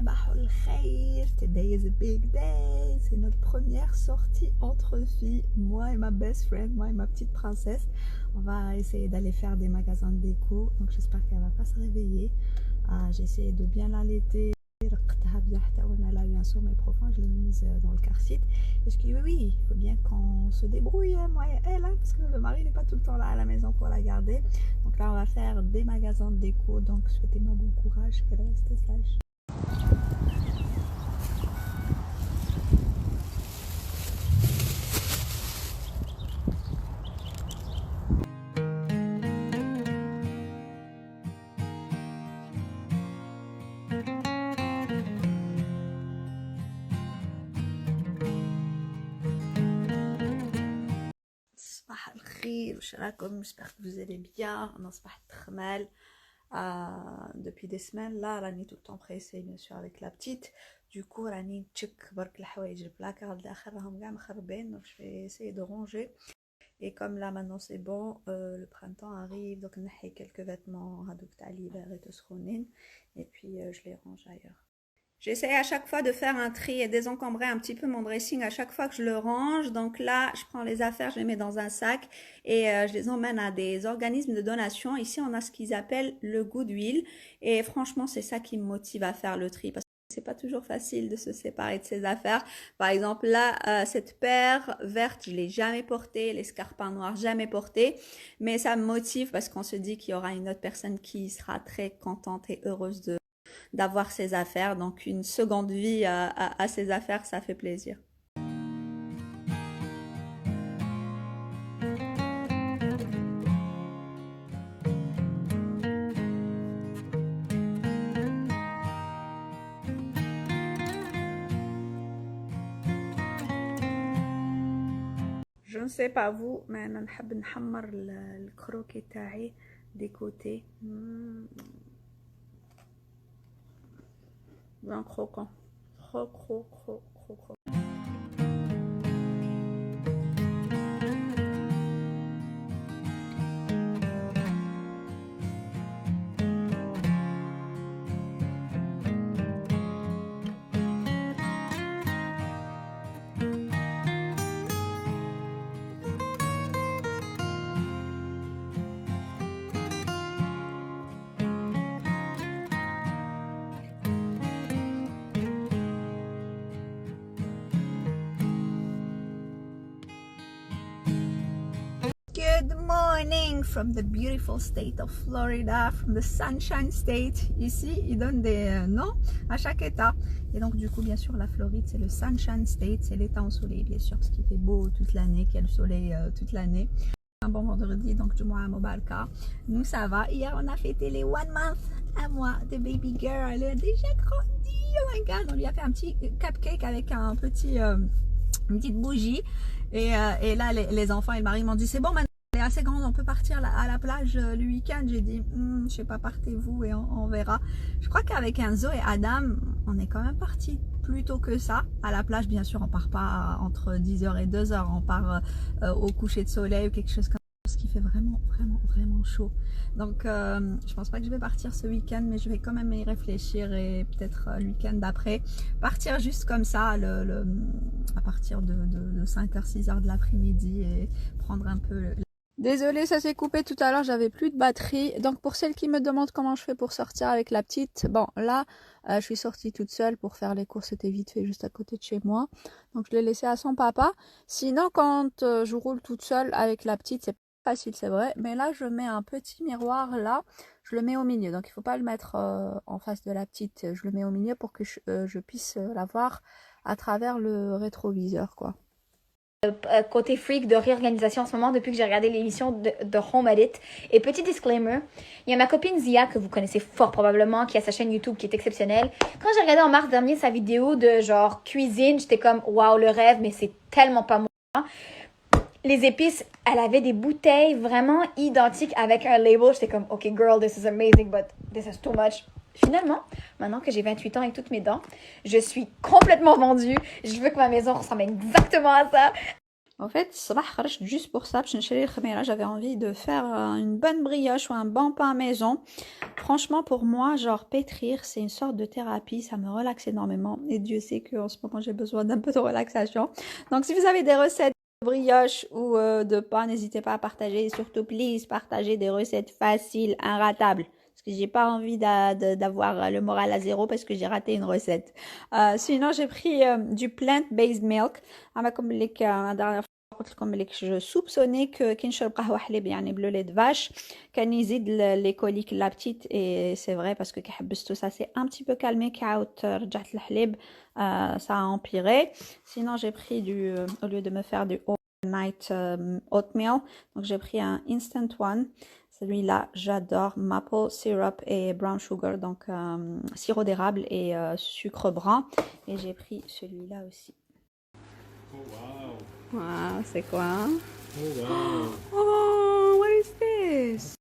Sabahul khair, today is a big day. C'est notre première sortie entre filles, moi et ma best friend, moi et ma petite princesse. On va essayer d'aller faire des magasins de déco, donc j'espère qu'elle va pas se réveiller. J'ai essayé de bien l'allaiter. Elle a eu un sommeil profond, je l'ai mise dans le car seat. Parce que oui, il faut bien qu'on se débrouille, moi et elle, hein, parce que le mari n'est pas tout le temps là à la maison pour la garder. Donc là, on va faire des magasins de déco. Donc souhaitez-moi bon courage, qu'elle reste sage. J'espère que vous allez bien. On se très mal depuis des semaines. Là, Rani tout le temps pressée, bien sûr, avec la petite. Du coup, Rani tchik bark l'hawaïj, le placard de la donc je vais essayer de ranger. Et comme là maintenant c'est bon, le printemps arrive, donc on a quelques vêtements à l'hiver et de sronin, et puis je les range ailleurs. J'essaie à chaque fois de faire un tri et désencombrer un petit peu mon dressing à chaque fois que je le range. Donc là, je prends les affaires, je les mets dans un sac et je les emmène à des organismes de donation. Ici, on a ce qu'ils appellent le Goodwill. Et franchement, c'est ça qui me motive à faire le tri parce que c'est pas toujours facile de se séparer de ses affaires. Par exemple, là, cette paire verte, je l'ai jamais portée. Les scarpins noirs, jamais portés. Mais ça me motive parce qu'on se dit qu'il y aura une autre personne qui sera très contente et heureuse d'avoir ses affaires, donc une seconde vie à ses affaires, ça fait plaisir. Je ne sais pas vous, mais أنا نحب نحمر الكروكي تاعي des côtés. Bien croquant. Croquant. Good morning from the beautiful state of Florida, from the Sunshine State. Ici, ils donnent des noms à chaque état. Et donc, du coup, bien sûr, la Floride, c'est le Sunshine State, c'est l'état ensoleillé, bien sûr, parce qu'il fait beau toute l'année, qu'il y a le soleil toute l'année. Un bon vendredi, donc du mois à Mobalka. Nous, ça va. Hier, on a fêté les 1 month à moi de baby girl. Elle est déjà grandie. Oh my god, on lui a fait un petit cupcake avec un petit, une petite bougie. Et là, les enfants et le mari m'ont dit, c'est bon, maintenant, elle est assez grande, on peut partir à la plage le week-end. J'ai dit, je sais pas, partez-vous et on verra. Je crois qu'avec Enzo et Adam, on est quand même partis plus tôt que ça. À la plage, bien sûr, on part pas entre 10h et 2h. On part au coucher de soleil ou quelque chose comme ça, ce qui fait vraiment chaud. Donc, je pense pas que je vais partir ce week-end, mais je vais quand même y réfléchir et peut-être le week-end d'après. Partir juste comme ça, à partir de 5h, 6h de l'après-midi et prendre un peu... Désolée, ça s'est coupé tout à l'heure, j'avais plus de batterie. Donc pour celles qui me demandent comment je fais pour sortir avec la petite, bon là, je suis sortie toute seule pour faire les courses, c'était vite fait juste à côté de chez moi. Donc je l'ai laissée à son papa. Sinon quand je roule toute seule avec la petite, c'est pas facile, c'est vrai. Mais là, je mets un petit miroir là, je le mets au milieu. Donc il faut pas le mettre en face de la petite, je le mets au milieu pour que je puisse la voir à travers le rétroviseur, quoi. Côté freak de réorganisation en ce moment depuis que j'ai regardé l'émission de Home Edit. Et petit disclaimer, il y a ma copine Zia que vous connaissez fort probablement qui a sa chaîne YouTube qui est exceptionnelle. Quand j'ai regardé en mars dernier sa vidéo de genre cuisine, j'étais comme waouh le rêve, mais c'est tellement pas moi. Les épices, elle avait des bouteilles vraiment identiques avec un label. J'étais comme ok girl, this is amazing but this is too much. Finalement, maintenant que j'ai 28 ans et toutes mes dents, je suis complètement vendue. Je veux que ma maison ressemble exactement à ça. En fait, juste pour ça, j'avais envie de faire une bonne brioche ou un bon pain maison. Franchement, pour moi, genre pétrir, c'est une sorte de thérapie, ça me relaxe énormément. Et Dieu sait qu'en ce moment, j'ai besoin d'un peu de relaxation. Donc, si vous avez des recettes de brioche ou de pain, n'hésitez pas à partager. Et surtout, please, partagez des recettes faciles, inratables. Parce que j'ai pas envie d'avoir le moral à zéro parce que j'ai raté une recette. Sinon, j'ai pris du plant-based milk. Comme la dernière fois, comme je soupçonnais que كي نشرب قهوة حليب يعني بلو lait de vache كان يزيد les coliques la petite et c'est vrai parce que كي حبستو ça s'est un petit peu calmé كي عاودت رجعت الحليب ça a empiré. Sinon j'ai pris au lieu de me faire du overnight oatmeal, donc j'ai pris un instant one. Celui-là, j'adore, maple syrup et brown sugar, donc sirop d'érable et sucre brun. Et j'ai pris celui-là aussi. Oh wow. Wow, c'est quoi? Oh wow. Oh, what is this?